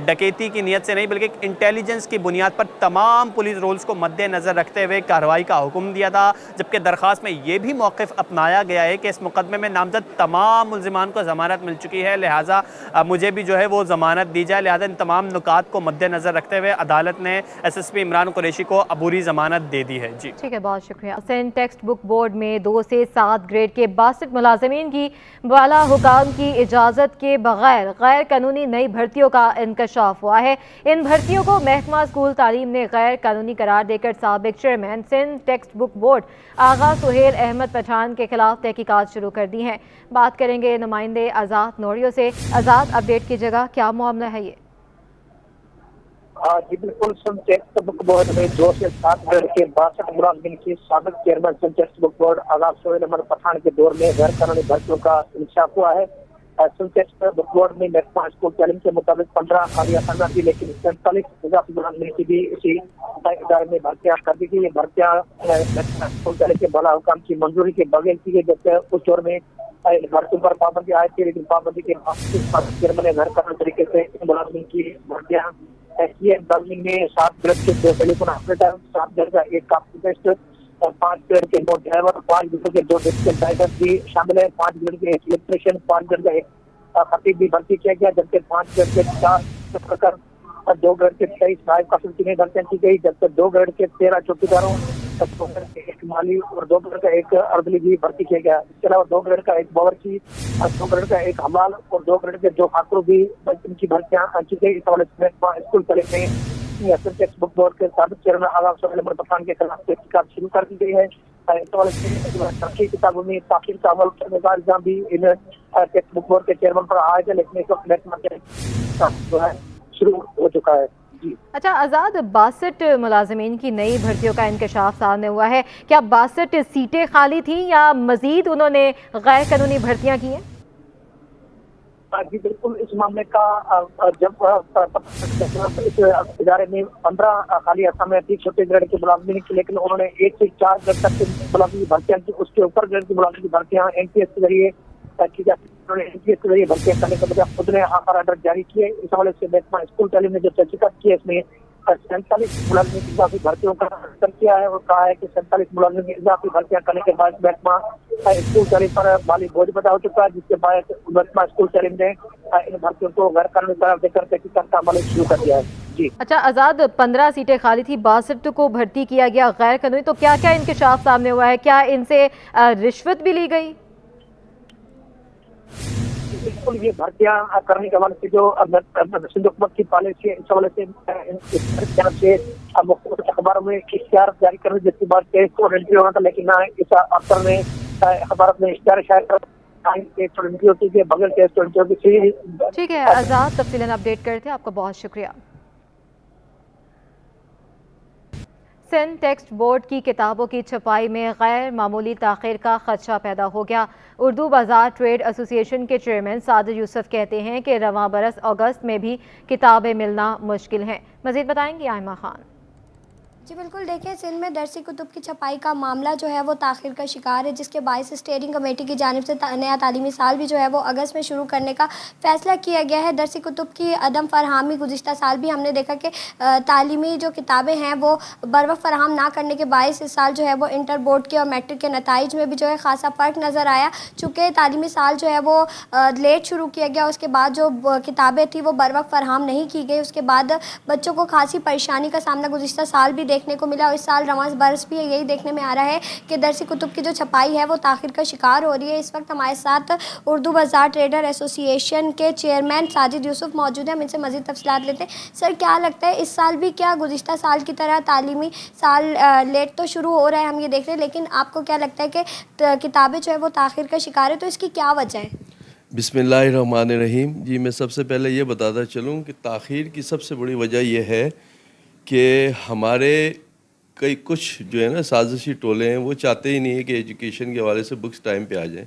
ڈکیتی کی نیت سے نہیں بلکہ انٹیلیجنس کی بنیاد پر تمام پولیس رولز کو مد نظر رکھتے ہوئے کارروائی کا حکم دیا تھا، جبکہ درخواست میں یہ بھی موقف اپنایا گیا ہے کہ اس مقدمے میں نامزد تمام ملزمان کو ضمانت مل چکی ہے، لہٰذا مجھے بھی جو ہے وہ ضمانت دی جائے، لہٰذا ان تمام نکات کو مد نظر رکھتے ہوئے عدالت نے S S P Imran Qureshi کو عبوری ضمانت دے دی ہے۔ جی ٹھیک ہے، بہت شکریہ۔ سندھ ٹیکسٹ بک بورڈ میں 2 سے 7 گریڈ کے 62 ملازمین کی بالا حکام کی اجازت کے بغیر غیر قانونی نئی بھرتیوں کا انکشاف ہوا ہے۔ ان بھرتیوں کو محکمہ اسکول تعلیم نے غیر قانونی قرار دے کر سابق chairman Sindh textbook board Agha Sohail Ahmed Pathan کے خلاف تحقیقات شروع کر دی ہیں۔ بات کریں گے نمائندے آزاد نوریو سے۔ آزاد، اپڈیٹ کی جگہ کیا معاملہ ہے یہ؟ جی بالکل، سندھ ٹیکسٹ بک بورڈ میں 2 سے 7 گریڈ کے 62 ملازمین کی سابق chairman Sindh textbook board Agha Sohail Ahmed Pathan کے دور میں غیر قانونی بھرتیوں کا انکشاف ہوا ہے۔ सिंटेक्स बुक बोर्ड में महकमा स्कूल तालीम के मुताबिक 15 खाली आसाना थी, लेकिन 47 इजाफी बुलंदी की भी इसी इदारे में भर्तियां कर दी गई। ये भर्तियां महकमा स्कूल तालीम के बड़ा हुकाम की मंजूरी के बगैर की गई, जबकि उस दौर में भर्तियों पर पाबंदी आई थी, लेकिन पाबंदी के बावजूद घर करने तरीके से मुलाजमी की भर्तियां की है। मुलाजमी में 7 ग्रेड के 2 टेलीफोन ऑपरेटर, 7 ग्रेड का 1 कापीस्ट और 5 ग्रेड के 2 ड्राइवर, 5 ग्रेड के 2 डिजिटल ड्राइवर भी शामिल है। 5 ग्रेड के 1 इलेक्ट्रिशियन, 5 ग्रेड का 1 खतीब भी भर्ती किया गया, जबकि 5 ग्रेड के 4 और 2 ग्रेड के 23 नायब कासिम की भर्तियां की गई, जबकि 2 ग्रेड के 13 चौकीदारों, 2 ग्रेड के 1 माली और 2 ग्रेड का 1 अर्दली भी भर्ती किया गया। इसके अलावा 2 ग्रेड का 1 बावर्ची और 2 ग्रेड का 1 हमाल और 2 ग्रेड के 2 खाकरू भी इनकी भर्तियां की गई। इस हवाले से स्कूल तालीम में सिंटेक्स बुक बोर्ड के साबिक चेयरमैन आगा सोहेल अहमद तूफान के खिलाफ तहकीकात शुरू कर दी गई है। इस हवाले से तरक्की किताबों में ताखीर का अमल करने का इल्जाम भी इन टेक्स्ट बुक बोर्ड के चेयरमैन पर आया है, लेकिन इस वक्त महकमा के जो है शुरू हो चुका है। अच्छा आज़ाद, 62 मुलाजमीन की नई भर्तियों का इंकशाफ सामने हुआ है। क्या 62 सीटें खाली थी या मजीद उन्होंने गैर कानूनी भर्तियां की हैं? जी बिल्कुल, इस मामले का जब इस इदारे में 15 खाली असामियां थी छोटे ग्रेड के मुलाजमीन की, लेकिन उन्होंने 1 से 4 ग्रेड तक की मुलाजमी भर्तियां की। उसके ऊपर ग्रेड की मुलाजमी भर्तियां एनपीएस के जरिए की जाती, उन्होंने एनपीएस के जरिए भर्तियां करने के बजाय खुद ने आखिर ऑर्डर जारी किए। इस हवाले से महकमा स्कूल तालीम ने जो तहकीकात की है, इसमें 47 मुलाजमी की इजाफी भर्तियों का जिक्र किया है और कहा है कि 47 मुलाजमी की इजाफी भर्तियां करने के बाद महकमा स्कूल तालीम पर माली बोझ पैदा हो चुका है, जिसके बाद महकमा स्कूल तालीम ने इन भर्तियों को गैर कानूनी करार देकर तहकीकात का अमल शुरू कर दिया है। जी अच्छा आज़ाद, 15 सीटें खाली थी, 62 को भर्ती किया गया गैर कानूनी, तो क्या क्या इंकशाफ सामने हुआ है? क्या इनसे रिश्वत भी ली गई? बिल्कुल, ये भर्तियां करने के हवाले से जो सिंध हुकूमत की पॉलिसी है, इस हवाले से मुख्तलिफ अखबारों में इश्तिहार जारी करने जिसकी बात एंट्री होना था, लेकिन इस अफसर ने अखबार में इश्तिहार शायद होती है बगैर टेस्ट होती। ठीक है आज़ाद, तफसीलन अपडेट करते हैं, आपका बहुत शुक्रिया। सिंध टेक्स्ट बोर्ड की किताबों की छपाई में गैर मामूली ताख़ीर का खदशा पैदा हो गया। उर्दू बाज़ार ट्रेड एसोसिएशन के चेयरमैन साजिद यूसुफ कहते हैं कि रवां बरस अगस्त में भी किताबें मिलना मुश्किल हैं। मज़ीद बताएंगी आयमा खान। जी बिल्कुल, देखिए सिंध में दरसी कुतुब की छपाई का मामला जो है वो ताख़ीर का शिकार है, जिसके बायस स्टीयरिंग कमेटी की जानिब से नया तालीमी साल भी जो है वो अगस्त में शुरू करने का फ़ैसला किया गया है। दरसी कुतुब की अदम फरहमी गुज़िश्ता साल भी हमने देखा कि तालीमी जो किताबें हैं वो बरवक़्त फराहम ना करने के बायस इस साल जो है वो इंटर बोर्ड के और मैट्रिक के नताइज में भी जो है ख़ासा फ़र्क नज़र आया। चूँकि तालीमी साल जो है वो लेट शुरू किया गया, उसके बाद जो किताबें थी वो बरवक़्त फराहम नहीं की गई, उसके बाद बच्चों को खासी परेशानी का सामना गुज़िश्ता साल भी देखने को मिला। और इस साल रवां बरस भी यही देखने में आ रहा है कि दरसी कुतुब की जो छपाई है वो ताख़ीर का शिकार हो रही है। इस वक्त हमारे साथ उर्दू बाज़ार ट्रेडर एसोसिएशन के चेयरमैन साजिद यूसुफ मौजूद हैं, हम इनसे मज़ीद तफसीलात लेते हैं। सर, क्या लगता है इस साल भी क्या गुज़िश्ता साल की तरह तालीमी साल लेट तो शुरू हो रहा है, हम ये देख रहे हैं, लेकिन आपको क्या लगता है कि किताबें जो है वो ताख़ीर का शिकार है, तो इसकी क्या वजह है? बिस्मिल्लाहिर्रहमानिर्रहीम। जी, मैं सबसे पहले ये बताता चलूँ कि ताख़ीर की सबसे बड़ी वजह यह है कि हमारे कई कुछ जो है ना साजिशी टोले हैं, वो चाहते ही नहीं है कि एजुकेशन के हवाले से बुक्स टाइम पे आ जाएं,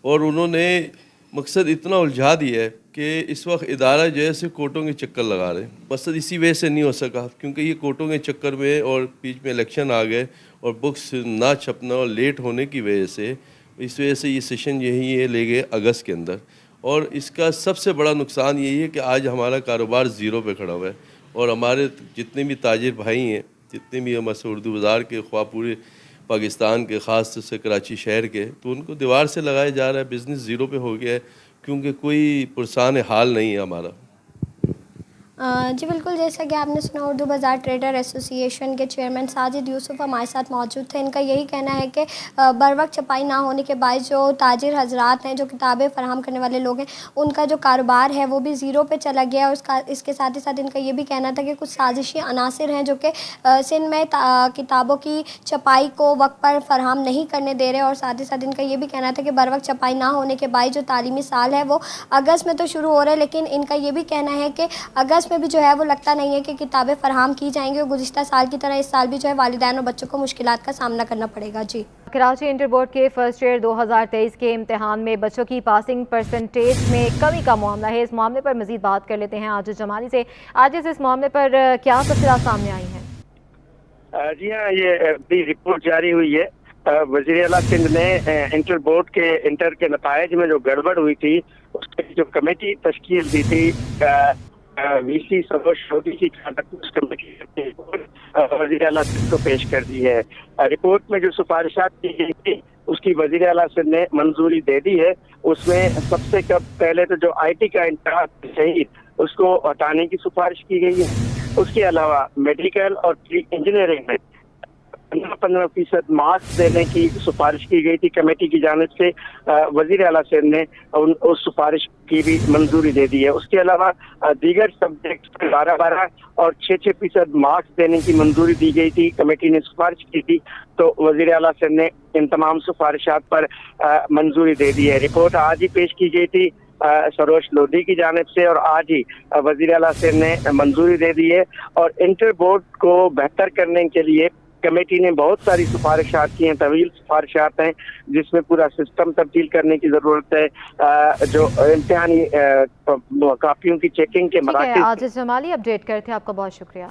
और उन्होंने मकसद इतना उलझा दिया है कि इस वक्त इदारा जो है सिर्फ कोर्टों के चक्कर लगा रहे हैं। मकसद इसी वजह से नहीं हो सका क्योंकि ये कोर्टों के चक्कर में और बीच में इलेक्शन आ गए और बुक्स ना छपना और लेट होने की वजह से, इस वजह से ये सेशन यही है ले गए अगस्त के अंदर। और इसका सबसे बड़ा नुकसान यही है कि आज हमारा कारोबार ज़ीरो पे खड़ा हुआ है और हमारे जितने भी ताजिर भाई हैं, जितने भी हमारे उर्दू बाज़ार के ख्वाह पूरे पाकिस्तान के ख़ास से कराची शहर के, तो उनको दीवार से लगाया जा रहा है। बिज़नेस ज़ीरो पे हो गया है क्योंकि कोई पुरसान हाल नहीं है हमारा। जी बिल्कुल, जैसा कि आपने सुना उर्दू बाज़ार ट्रेडर एसोसिएशन के चेयरमैन साजिद यूसुफ हमारे साथ मौजूद थे। इनका यही कहना है कि बरवक्त छपाई ना होने के बाद जो ताजिर हजरात हैं, जो किताबें फराहम करने वाले लोग हैं, उनका जो कारोबार है वो भी ज़ीरो पे चला गया। और इसके साथ ही साथ इनका ये भी कहना था कि कुछ साजिशी अनासिर हैं जो कि सिंध में किताबों की छपाई को वक्त पर फराहम नहीं करने दे रहे। और साथ ही साथ इनका ये भी कहना था कि बरवक्त छपाई ना होने के बाद जो तालीमी साल है वो अगस्त में तो शुरू हो रहा है, लेकिन इनका ये भी कहना है कि अगस्त اس میں بھی جو ہے وہ لگتا نہیں ہے کہ کتابیں فراہم کی جائیں گی اور گزشتہ سال کی طرح اس سال بھی جو ہے والدین اور بچوں کو مشکلات کا سامنا کرنا پڑے گا. جی کراچی انٹر بورڈ کے فرسٹ ایئر 2023 کے امتحان میں بچوں کی پاسنگ پرسنٹیج میں کمی کا معاملہ ہے. اس معاملے پر مزید بات کر لیتے ہیں عاجز جمالی سے. عاجز، اس معاملے پر کیا تفصیلات سامنے آئی ہیں؟ جی ہاں، یہ رپورٹ جاری ہوئی ہے. وزیر اعلیٰ سندھ نے انٹر بورڈ کے انٹر کے نتائج میں جو گڑبڑ ہوئی تھی اس کی جو کمیٹی تشکیل دی تھی وی سی سروش چودھری کی اس کمیٹی وزیر اعلیٰ سندھ کو پیش کر دی ہے. رپورٹ میں جو سفارشات کی گئی تھی اس کی وزیر اعلیٰ سندھ نے منظوری دے دی ہے. اس میں سب سے پہلے تو جو آئی ٹی کا انتخاب شہید اس کو ہٹانے کی سفارش کی گئی ہے. اس کے علاوہ میڈیکل اور انجینئرنگ میں 15% مارکس دینے کی سفارش کی گئی تھی کمیٹی کی جانب سے. وزیر اعلیٰ سندھ نے اس سفارش کی بھی منظوری دے دی ہے. اس کے علاوہ دیگر سبجیکٹ 12 اور 6% مارکس دینے کی منظوری دی گئی تھی. کمیٹی نے سفارش کی تھی تو وزیر اعلیٰ سندھ نے ان تمام سفارشات پر منظوری دے دی ہے. رپورٹ آج ہی پیش کی گئی تھی سروش لودھی کی جانب سے اور آج ہی وزیر اعلیٰ سندھ نے منظوری دے دی ہے. اور انٹر بورڈ کو بہتر کرنے کے لیے کمیٹی نے بہت ساری سفارشات کی ہیں، طویل سفارشات ہیں جس میں پورا سسٹم تبدیل کرنے کی ضرورت ہے. جو امتحانی کاپیوں کی چیکنگ کے مراکز. عاجز جمالی اپڈیٹ کرتے ہیں، آپ کا بہت شکریہ.